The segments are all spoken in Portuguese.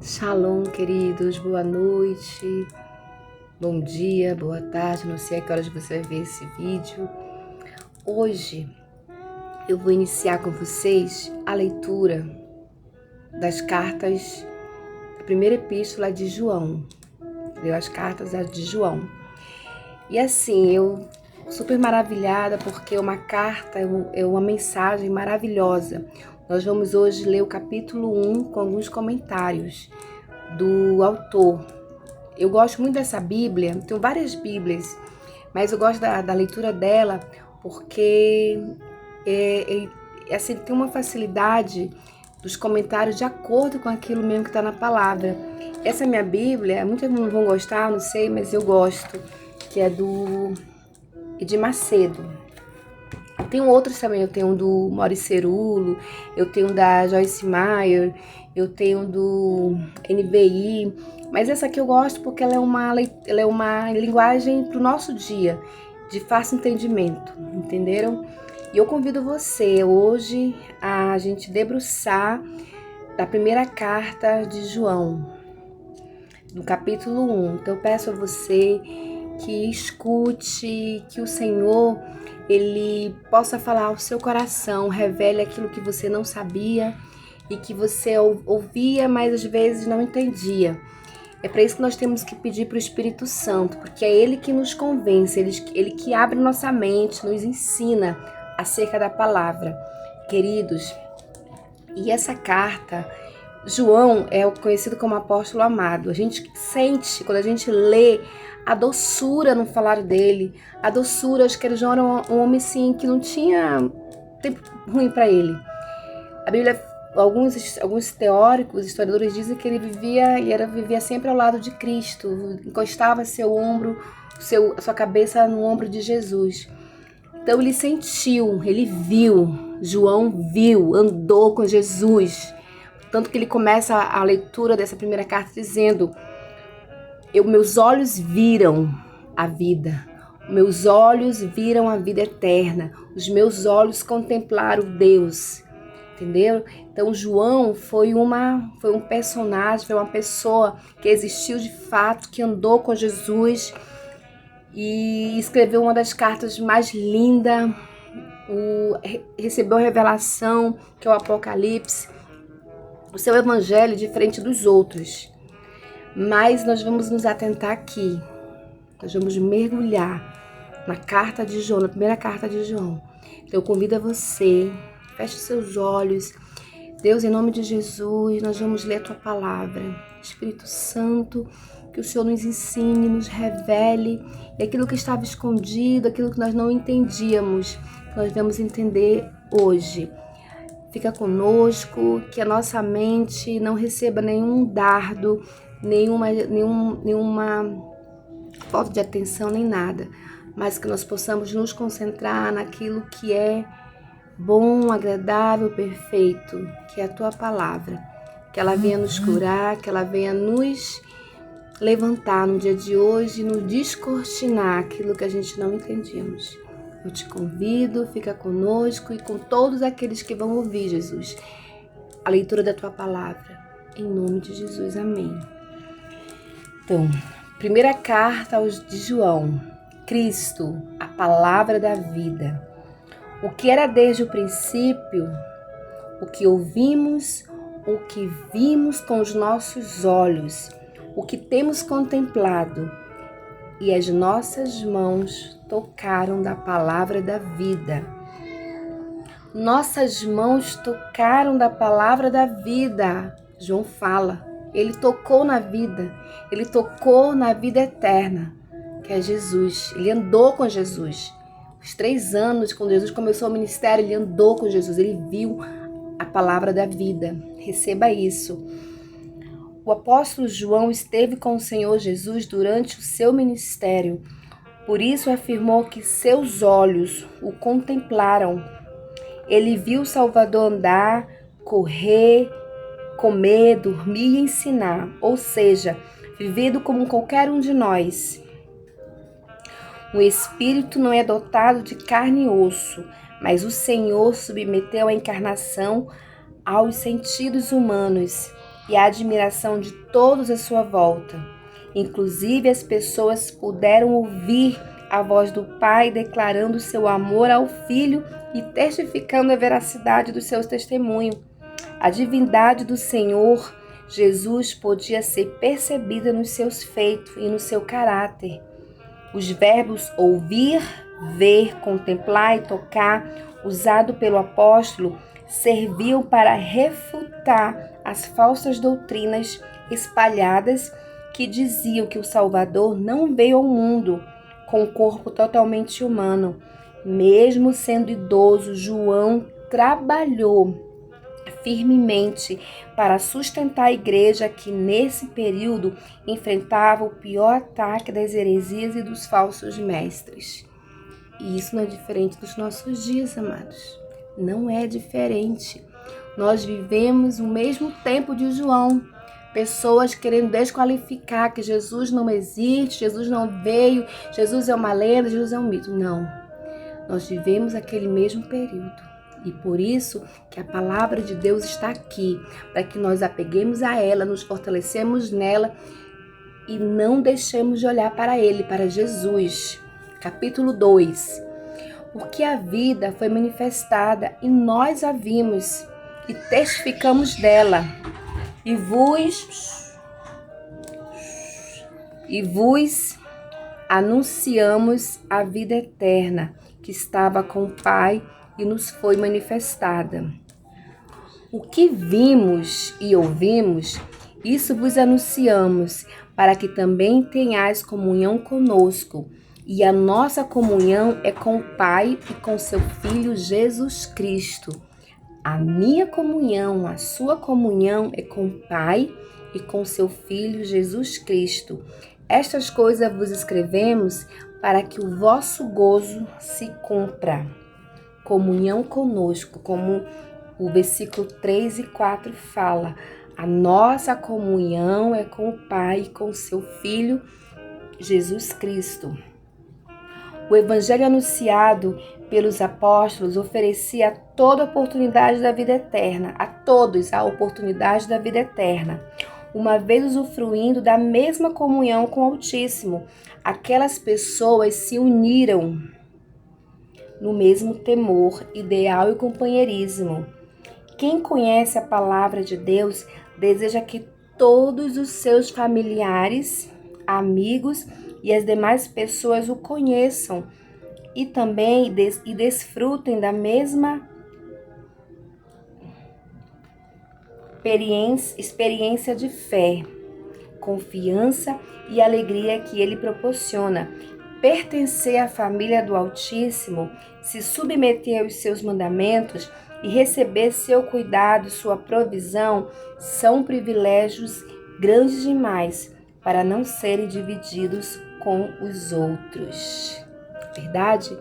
Shalom, queridos, boa noite, bom dia, boa tarde, não sei a que horas você vai ver esse vídeo. Hoje eu vou iniciar com vocês a leitura das cartas da primeira epístola de João, entendeu? As cartas de João. E assim, eu super maravilhada porque uma carta é uma mensagem maravilhosa. Nós vamos hoje ler o capítulo 1 com alguns comentários do autor. Eu gosto muito dessa Bíblia, tenho várias Bíblias, mas eu gosto da leitura dela porque assim, tem uma facilidade dos comentários de acordo com aquilo mesmo que está na palavra. Essa minha Bíblia, muitos não vão gostar, não sei, mas eu gosto, que é do Edir Macedo. Tenho outros também, eu tenho do Maurice Cerullo, eu tenho da Joyce Meyer, eu tenho do NVI, mas essa aqui eu gosto porque ela é uma linguagem para o nosso dia, de fácil entendimento, entenderam? E eu convido você hoje a gente debruçar da primeira carta de João, no capítulo 1. Então eu peço a você que escute, que o Senhor Ele possa falar ao seu coração, revele aquilo que você não sabia e que você ouvia, mas às vezes não entendia. É para isso que nós temos que pedir para o Espírito Santo, porque é Ele que nos convence, Ele que abre nossa mente, nos ensina acerca da palavra. Queridos, e essa carta, João é conhecido como apóstolo amado. A gente sente, quando a gente lê, a doçura no falar dele, a doçura. Acho que João era um homem assim, que não tinha tempo ruim para ele. A Bíblia, alguns teóricos, historiadores dizem que ele vivia sempre ao lado de Cristo, encostava seu ombro, sua cabeça no ombro de Jesus. Então ele sentiu, ele viu, João viu, andou com Jesus. Tanto que ele começa a leitura dessa primeira carta dizendo: meus olhos viram a vida, meus olhos viram a vida eterna, os meus olhos contemplaram Deus, entendeu? Então João foi um personagem, foi uma pessoa que existiu de fato, que andou com Jesus e escreveu uma das cartas mais lindas, recebeu a revelação, que é o Apocalipse, o seu evangelho diferente dos outros. Mas nós vamos nos atentar aqui, nós vamos mergulhar na carta de João, na primeira carta de João. Então eu convido a você, feche seus olhos. Deus, em nome de Jesus, nós vamos ler a tua palavra. Espírito Santo, que o Senhor nos ensine, nos revele, e aquilo que estava escondido, aquilo que nós não entendíamos, nós vamos entender hoje. Fica conosco, que a nossa mente não receba nenhum dardo, nenhuma falta de atenção, nem nada, mas que nós possamos nos concentrar naquilo que é bom, agradável, perfeito, que é a tua palavra, que ela venha nos curar, que ela venha nos levantar no dia de hoje e nos descortinar aquilo que a gente não entendíamos. Eu te convido, fica conosco e com todos aqueles que vão ouvir, Jesus, a leitura da tua palavra. Em nome de Jesus, amém. Então, primeira carta de João. Cristo, a palavra da vida. O que era desde o princípio, o que ouvimos, o que vimos com os nossos olhos, o que temos contemplado, e as nossas mãos tocaram da palavra da vida. Nossas mãos tocaram da palavra da vida. João fala, ele tocou na vida eterna, que é Jesus. Ele andou com Jesus. Os 3 anos, quando Jesus começou o ministério, ele andou com Jesus, ele viu a palavra da vida. Receba isso. O apóstolo João esteve com o Senhor Jesus durante o seu ministério. Por isso afirmou que seus olhos o contemplaram. Ele viu o Salvador andar, correr, comer, dormir e ensinar, ou seja, vivido como qualquer um de nós. O Espírito não é dotado de carne e osso, mas o Senhor submeteu a encarnação aos sentidos humanos e a admiração de todos à sua volta. Inclusive, as pessoas puderam ouvir a voz do Pai declarando seu amor ao Filho e testificando a veracidade dos seus testemunhos. A divindade do Senhor Jesus podia ser percebida nos seus feitos e no seu caráter. Os verbos ouvir, ver, contemplar e tocar, usado pelo apóstolo, serviam para refutar as falsas doutrinas espalhadas que diziam que o Salvador não veio ao mundo com um corpo totalmente humano. Mesmo sendo idoso, João trabalhou firmemente para sustentar a igreja que nesse período enfrentava o pior ataque das heresias e dos falsos mestres. E isso não é diferente dos nossos dias, amados. Não é diferente. Nós vivemos o mesmo tempo de João. Pessoas querendo desqualificar que Jesus não existe, Jesus não veio, Jesus é uma lenda, Jesus é um mito. Não. Nós vivemos aquele mesmo período. E por isso que a palavra de Deus está aqui, para que nós apeguemos a ela, nos fortalecemos nela e não deixemos de olhar para ele, para Jesus. Capítulo 2. Porque a vida foi manifestada e nós a vimos e testificamos dela. E vos anunciamos a vida eterna que estava com o Pai e nos foi manifestada. O que vimos e ouvimos, isso vos anunciamos, para que também tenhais comunhão conosco. E a nossa comunhão é com o Pai e com seu Filho Jesus Cristo. A minha comunhão, a sua comunhão é com o Pai e com seu Filho Jesus Cristo. Estas coisas vos escrevemos para que o vosso gozo se cumpra. Comunhão conosco, como o versículo 3 e 4 fala. A nossa comunhão é com o Pai e com seu Filho Jesus Cristo. O evangelho anunciado pelos apóstolos oferecia toda a oportunidade da vida eterna, a todos a oportunidade da vida eterna, uma vez usufruindo da mesma comunhão com o Altíssimo. Aquelas pessoas se uniram no mesmo temor, ideal e companheirismo. Quem conhece a palavra de Deus deseja que todos os seus familiares, amigos e as demais pessoas o conheçam e também desfrutem da mesma experiência de fé, confiança e alegria que ele proporciona. Pertencer à família do Altíssimo, se submeter aos seus mandamentos e receber seu cuidado, sua provisão, são privilégios grandes demais para não serem divididos com os outros. Verdade?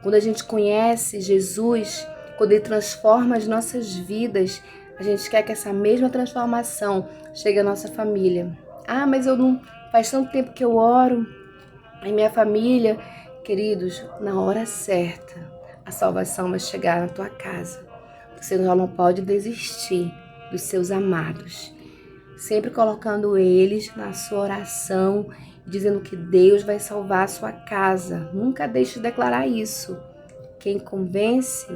Quando a gente conhece Jesus, quando ele transforma as nossas vidas, a gente quer que essa mesma transformação chegue à nossa família. Ah, mas eu não... Faz tanto tempo que eu oro em minha família. Queridos, na hora certa, a salvação vai chegar na tua casa. Você já não pode desistir dos seus amados. Sempre colocando eles na sua oração, dizendo que Deus vai salvar a sua casa. Nunca deixe de declarar isso. Quem convence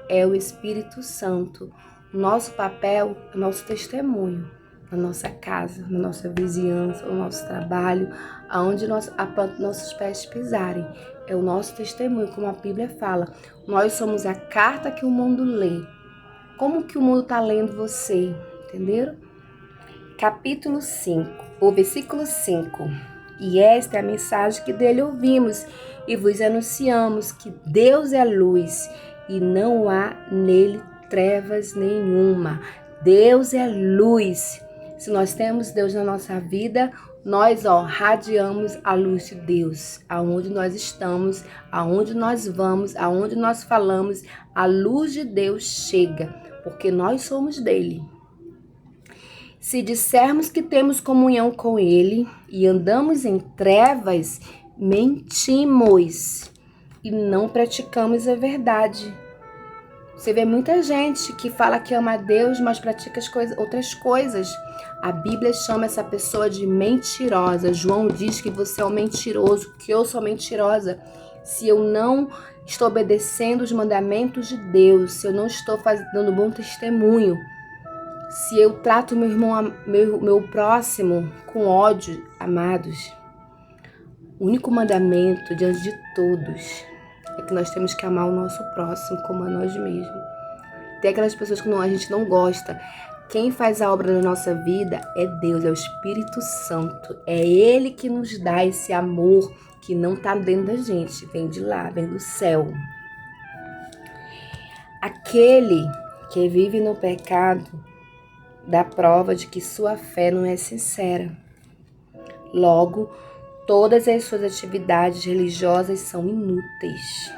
é o Espírito Santo. Nosso papel é o nosso testemunho na nossa casa, na nossa vizinhança, no nosso trabalho, aonde nossos pés pisarem. É o nosso testemunho, como a Bíblia fala. Nós somos a carta que o mundo lê. Como que o mundo está lendo você? Entenderam? Capítulo 5, o versículo 5. E esta é a mensagem que dele ouvimos e vos anunciamos, que Deus é luz e não há nele trevas nenhuma. Deus é luz. Se nós temos Deus na nossa vida, nós radiamos a luz de Deus. Aonde nós estamos, aonde nós vamos, aonde nós falamos, a luz de Deus chega, porque nós somos dele. Se dissermos que temos comunhão com ele e andamos em trevas, mentimos e não praticamos a verdade. Você vê muita gente que fala que ama a Deus, mas pratica outras coisas. A Bíblia chama essa pessoa de mentirosa. João diz que você é um mentiroso, que eu sou mentirosa. Se eu não estou obedecendo os mandamentos de Deus, se eu não estou dando bom testemunho, se eu trato meu irmão, meu próximo com ódio, amados, o único mandamento diante de todos é que nós temos que amar o nosso próximo como a nós mesmos. Tem aquelas pessoas que a gente não gosta. Quem faz a obra da nossa vida é Deus, é o Espírito Santo. É Ele que nos dá esse amor que não está dentro da gente, vem de lá, vem do céu. Aquele que vive no pecado dá prova de que sua fé não é sincera. Logo, todas as suas atividades religiosas são inúteis.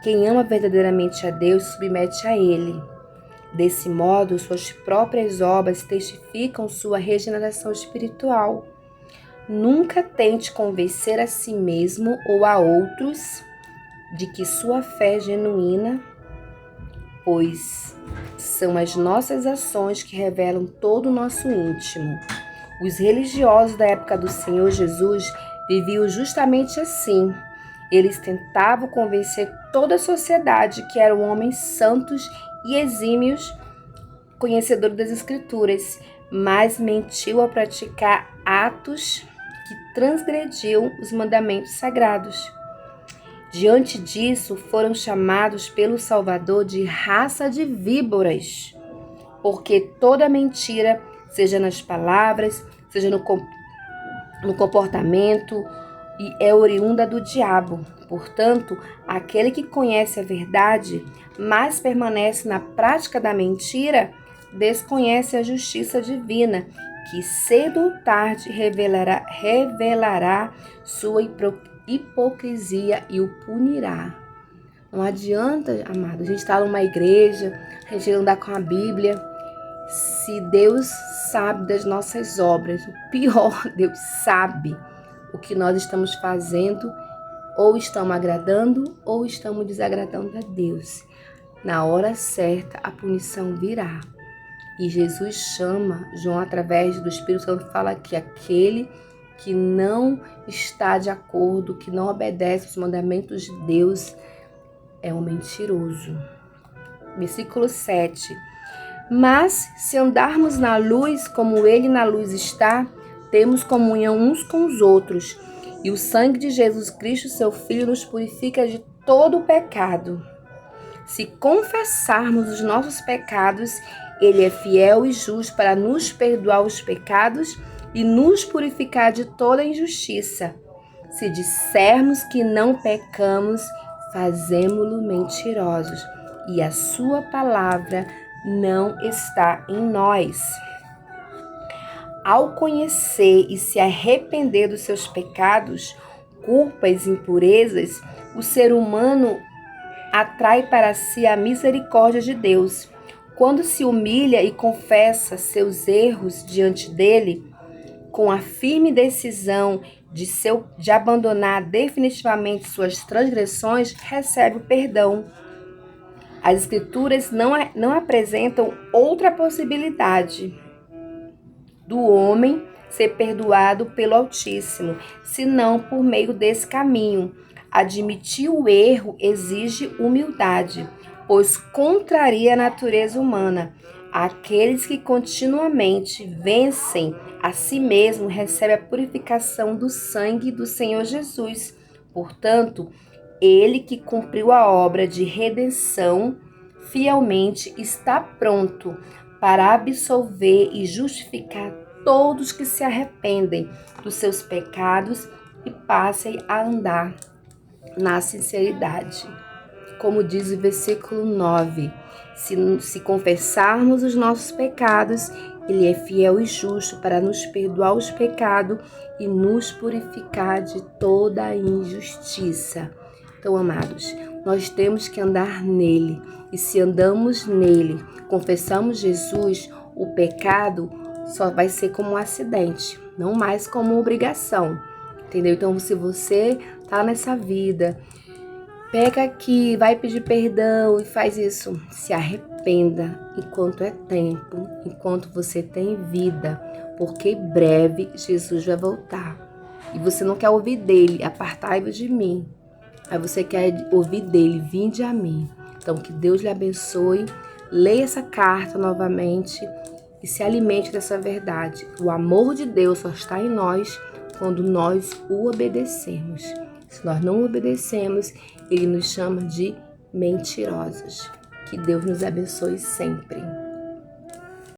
Quem ama verdadeiramente a Deus submete a Ele. Desse modo, suas próprias obras testificam sua regeneração espiritual. Nunca tente convencer a si mesmo ou a outros de que sua fé é genuína, pois são as nossas ações que revelam todo o nosso íntimo. Os religiosos da época do Senhor Jesus viviam justamente assim. Eles tentavam convencer toda a sociedade que eram homens santos e exímios, conhecedores das Escrituras, mas mentiu ao praticar atos que transgrediam os mandamentos sagrados. Diante disso, foram chamados pelo Salvador de raça de víboras, porque toda mentira, seja nas palavras, seja no comportamento, é oriunda do diabo. Portanto, aquele que conhece a verdade, mas permanece na prática da mentira, desconhece a justiça divina, que cedo ou tarde revelará sua hipocrisia e o punirá. Não adianta, amado, a gente estar numa igreja, a gente andar com a Bíblia, se Deus sabe das nossas obras. O pior, Deus sabe o que nós estamos fazendo, ou estamos agradando, ou estamos desagradando a Deus. Na hora certa, a punição virá. E Jesus chama, João, através do Espírito Santo, fala que aquele que não está de acordo, que não obedece os mandamentos de Deus, é um mentiroso. Versículo 7. Mas, se andarmos na luz, como Ele na luz está, temos comunhão uns com os outros, e o sangue de Jesus Cristo, seu Filho, nos purifica de todo o pecado. Se confessarmos os nossos pecados, Ele é fiel e justo para nos perdoar os pecados e nos purificar de toda injustiça. Se dissermos que não pecamos, fazemo-lo mentirosos, e a sua palavra não está em nós. Ao conhecer e se arrepender dos seus pecados, culpas e impurezas, o ser humano atrai para si a misericórdia de Deus. Quando se humilha e confessa seus erros diante dele, com a firme decisão de abandonar definitivamente suas transgressões, recebe o perdão. As Escrituras não apresentam outra possibilidade do homem ser perdoado pelo Altíssimo, senão por meio desse caminho. Admitir o erro exige humildade, pois contraria a natureza humana. Aqueles que continuamente vencem a si mesmos recebem a purificação do sangue do Senhor Jesus. Portanto, Ele que cumpriu a obra de redenção fielmente está pronto para absolver e justificar todos que se arrependem dos seus pecados e passem a andar na sinceridade. Como diz o versículo 9, se confessarmos os nossos pecados, Ele é fiel e justo para nos perdoar os pecados e nos purificar de toda a injustiça. Então, amados, nós temos que andar nele. E se andamos nele, confessamos Jesus, o pecado só vai ser como um acidente, não mais como uma obrigação. Entendeu? Então, se você está nessa vida Pega aqui, vai pedir perdão e faz isso. Se arrependa enquanto é tempo, enquanto você tem vida, porque em breve Jesus vai voltar. E você não quer ouvir dele, apartai-vos de mim. Aí você quer ouvir dele, vinde a mim. Então que Deus lhe abençoe, leia essa carta novamente e se alimente dessa verdade. O amor de Deus só está em nós quando nós o obedecemos. Se nós não obedecemos, ele nos chama de mentirosos. Que Deus nos abençoe sempre.